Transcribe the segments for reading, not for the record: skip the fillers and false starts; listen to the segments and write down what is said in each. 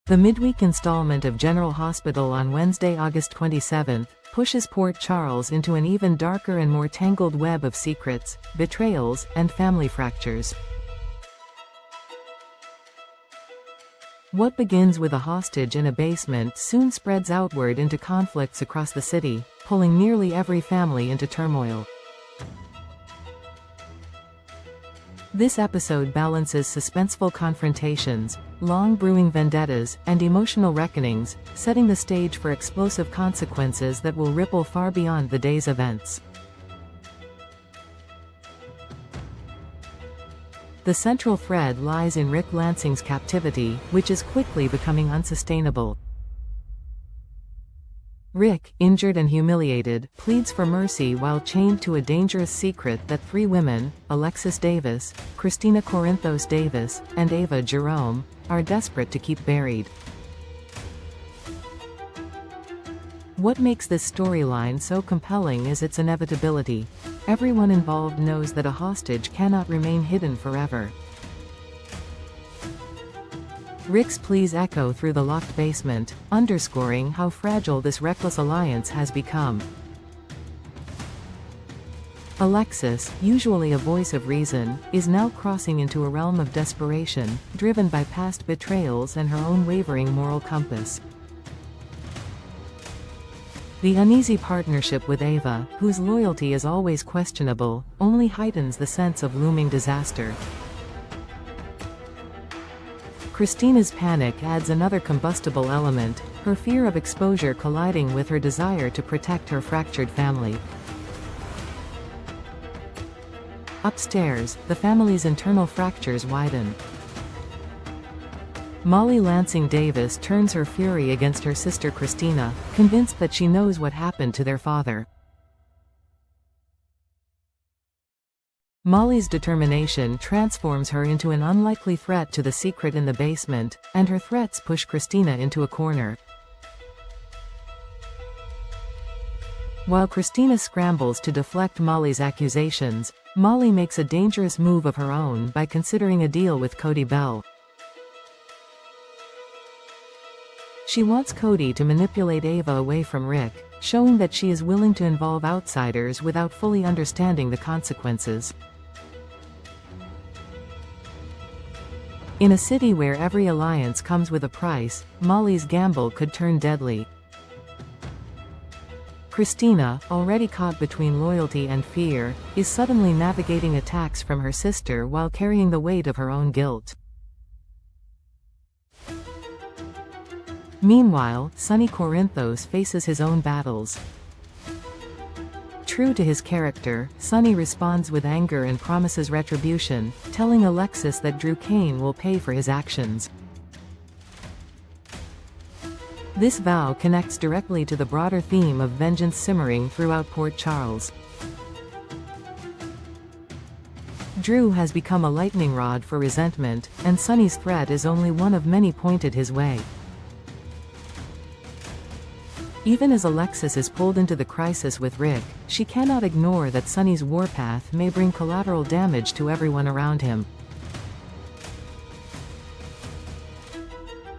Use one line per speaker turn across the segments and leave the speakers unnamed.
The midweek installment of General Hospital on Wednesday, August 27, pushes Port Charles into an even darker and more tangled web of secrets, betrayals, and family fractures. What begins with a hostage in a basement soon spreads outward into conflicts across the city, pulling nearly every family into turmoil. This episode balances suspenseful confrontations, long-brewing vendettas, and emotional reckonings, setting the stage for explosive consequences that will ripple far beyond the day's events. The central thread lies in Rick Lansing's captivity, which is quickly becoming unsustainable. Rick, injured and humiliated, pleads for mercy while chained to a dangerous secret that three women, Alexis Davis, Christina Corinthos Davis, and Ava Jerome, are desperate to keep buried. What makes this storyline so compelling is its inevitability. Everyone involved knows that a hostage cannot remain hidden forever. Rick's pleas echo through the locked basement, underscoring how fragile this reckless alliance has become. Alexis, usually a voice of reason, is now crossing into a realm of desperation, driven by past betrayals and her own wavering moral compass. The uneasy partnership with Ava, whose loyalty is always questionable, only heightens the sense of looming disaster. Christina's panic adds another combustible element, her fear of exposure colliding with her desire to protect her fractured family. Upstairs, the family's internal fractures widen. Molly Lansing Davis turns her fury against her sister Christina, convinced that she knows what happened to their father. Molly's determination transforms her into an unlikely threat to the secret in the basement, and her threats push Christina into a corner. While Christina scrambles to deflect Molly's accusations, Molly makes a dangerous move of her own by considering a deal with Cody Bell. She wants Cody to manipulate Ava away from Rick, showing that she is willing to involve outsiders without fully understanding the consequences. In a city where every alliance comes with a price, Molly's gamble could turn deadly. Christina, already caught between loyalty and fear, is suddenly navigating attacks from her sister while carrying the weight of her own guilt. Meanwhile, Sonny Corinthos faces his own battles. True to his character, Sonny responds with anger and promises retribution, telling Alexis that Drew Kane will pay for his actions. This vow connects directly to the broader theme of vengeance simmering throughout Port Charles. Drew has become a lightning rod for resentment, and Sonny's threat is only one of many pointed his way. Even as Alexis is pulled into the crisis with Rick, she cannot ignore that Sonny's warpath may bring collateral damage to everyone around him.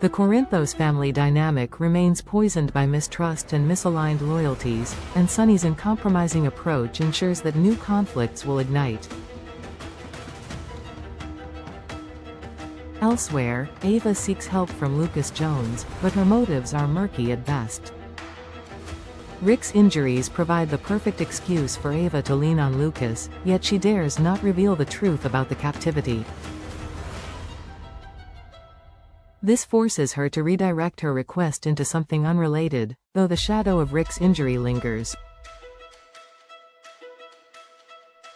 The Corinthos family dynamic remains poisoned by mistrust and misaligned loyalties, and Sonny's uncompromising approach ensures that new conflicts will ignite. Elsewhere, Ava seeks help from Lucas Jones, but her motives are murky at best. Rick's injuries provide the perfect excuse for Ava to lean on Lucas, yet she dares not reveal the truth about the captivity. This forces her to redirect her request into something unrelated, though the shadow of Rick's injury lingers.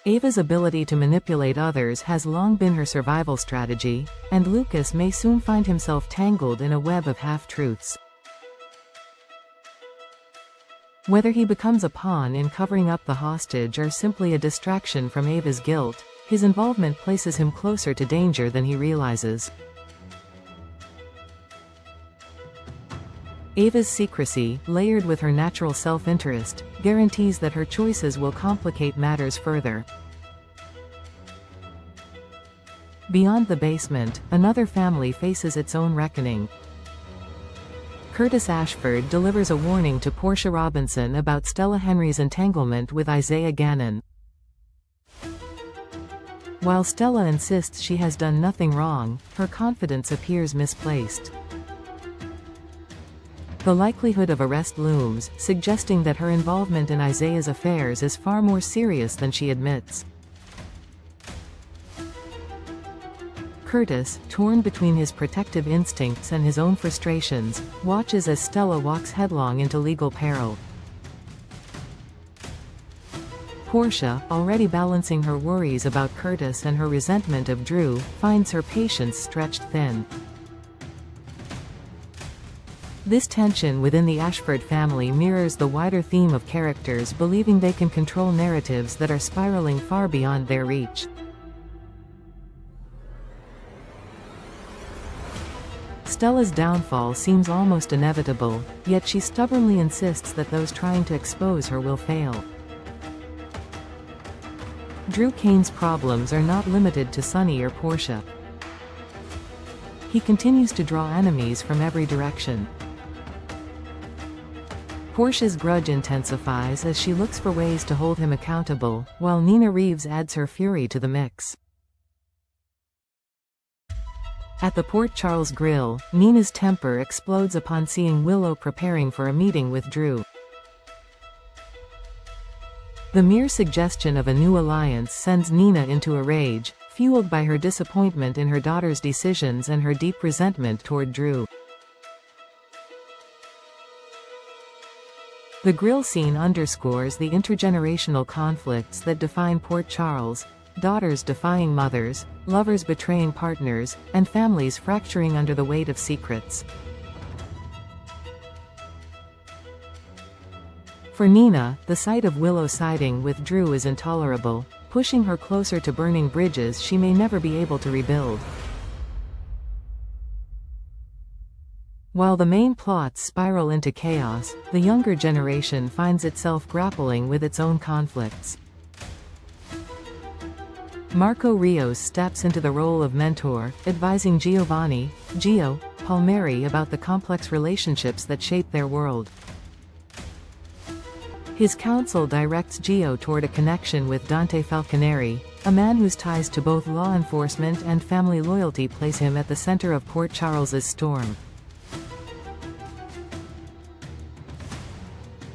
Ava's ability to manipulate others has long been her survival strategy, and Lucas may soon find himself tangled in a web of half-truths. Whether he becomes a pawn in covering up the hostage or simply a distraction from Ava's guilt, his involvement places him closer to danger than he realizes. Ava's secrecy, layered with her natural self-interest, guarantees that her choices will complicate matters further. Beyond the basement, another family faces its own reckoning. Curtis Ashford delivers a warning to Portia Robinson about Stella Henry's entanglement with Isaiah Gannon. While Stella insists she has done nothing wrong, her confidence appears misplaced. The likelihood of arrest looms, suggesting that her involvement in Isaiah's affairs is far more serious than she admits. Curtis, torn between his protective instincts and his own frustrations, watches as Stella walks headlong into legal peril. Portia, already balancing her worries about Curtis and her resentment of Drew, finds her patience stretched thin. This tension within the Ashford family mirrors the wider theme of characters believing they can control narratives that are spiraling far beyond their reach. Stella's downfall seems almost inevitable, yet she stubbornly insists that those trying to expose her will fail. Drew Cain's problems are not limited to Sonny or Portia. He continues to draw enemies from every direction. Portia's grudge intensifies as she looks for ways to hold him accountable, while Nina Reeves adds her fury to the mix. At the Port Charles Grill, Nina's temper explodes upon seeing Willow preparing for a meeting with Drew. The mere suggestion of a new alliance sends Nina into a rage, fueled by her disappointment in her daughter's decisions and her deep resentment toward Drew. The grill scene underscores the intergenerational conflicts that define Port Charles: daughters defying mothers, lovers betraying partners, and families fracturing under the weight of secrets. For Nina, the sight of Willow siding with Drew is intolerable, pushing her closer to burning bridges she may never be able to rebuild. While the main plots spiral into chaos, the younger generation finds itself grappling with its own conflicts. Marco Rios steps into the role of mentor, advising Giovanni, Gio, Palmieri about the complex relationships that shape their world. His counsel directs Gio toward a connection with Dante Falconeri, a man whose ties to both law enforcement and family loyalty place him at the center of Port Charles's storm.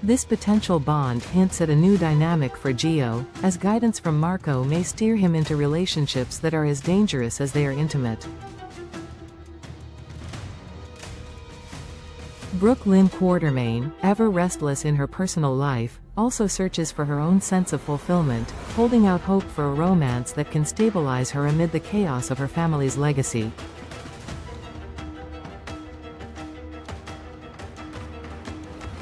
This potential bond hints at a new dynamic for Gio, as guidance from Marco may steer him into relationships that are as dangerous as they are intimate. Brooke Lynn Quartermaine, ever restless in her personal life, also searches for her own sense of fulfillment, holding out hope for a romance that can stabilize her amid the chaos of her family's legacy.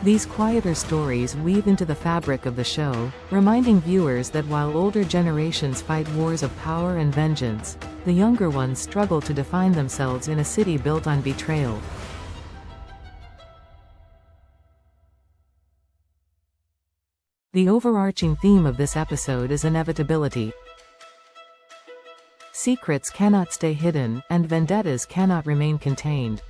These quieter stories weave into the fabric of the show, reminding viewers that while older generations fight wars of power and vengeance, the younger ones struggle to define themselves in a city built on betrayal. The overarching theme of this episode is inevitability. Secrets cannot stay hidden, and vendettas cannot remain contained.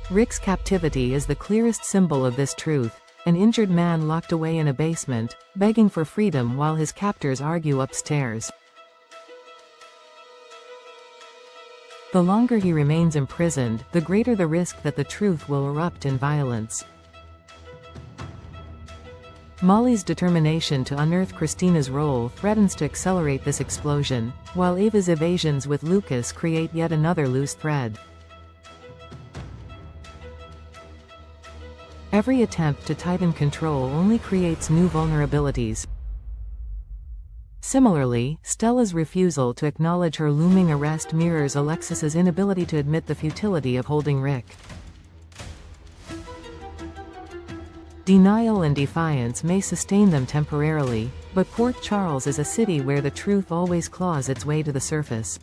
Rick's captivity is the clearest symbol of this truth, an injured man locked away in a basement, begging for freedom while his captors argue upstairs. The longer he remains imprisoned, the greater the risk that the truth will erupt in violence. Molly's determination to unearth Christina's role threatens to accelerate this explosion, while Ava's evasions with Lucas create yet another loose thread. Every attempt to tighten control only creates new vulnerabilities. Similarly, Stella's refusal to acknowledge her looming arrest mirrors Alexis's inability to admit the futility of holding Rick. Denial and defiance may sustain them temporarily, but Port Charles is a city where the truth always claws its way to the surface.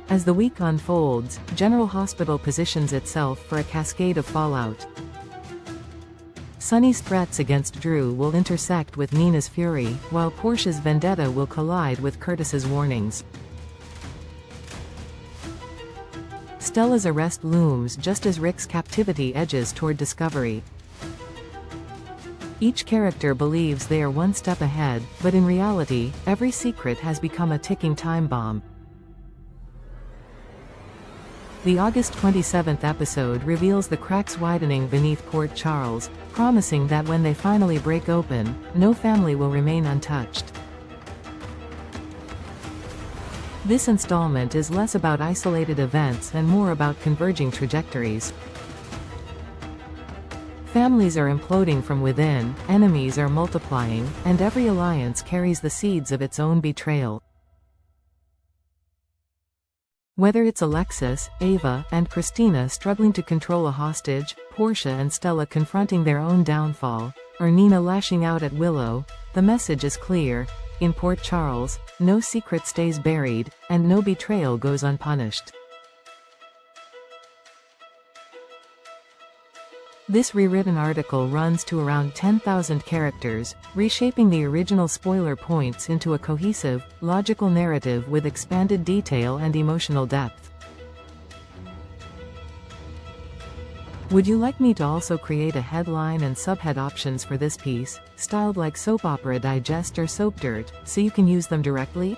As the week unfolds, General Hospital positions itself for a cascade of fallout. Sonny's threats against Drew will intersect with Nina's fury, while Portia's vendetta will collide with Curtis's warnings. Stella's arrest looms just as Rick's captivity edges toward discovery. Each character believes they are one step ahead, but in reality, every secret has become a ticking time bomb. The August 27th episode reveals the cracks widening beneath Port Charles, promising that when they finally break open, no family will remain untouched. This installment is less about isolated events and more about converging trajectories. Families are imploding from within, enemies are multiplying, and every alliance carries the seeds of its own betrayal. Whether it's Alexis, Ava, and Christina struggling to control a hostage, Portia and Stella confronting their own downfall, or Nina lashing out at Willow, the message is clear: in Port Charles, no secret stays buried, and no betrayal goes unpunished. This rewritten article runs to around 10,000 characters, reshaping the original spoiler points into a cohesive, logical narrative with expanded detail and emotional depth. Would you like me to also create a headline and subhead options for this piece, styled like Soap Opera Digest or Soap Dirt, so you can use them directly?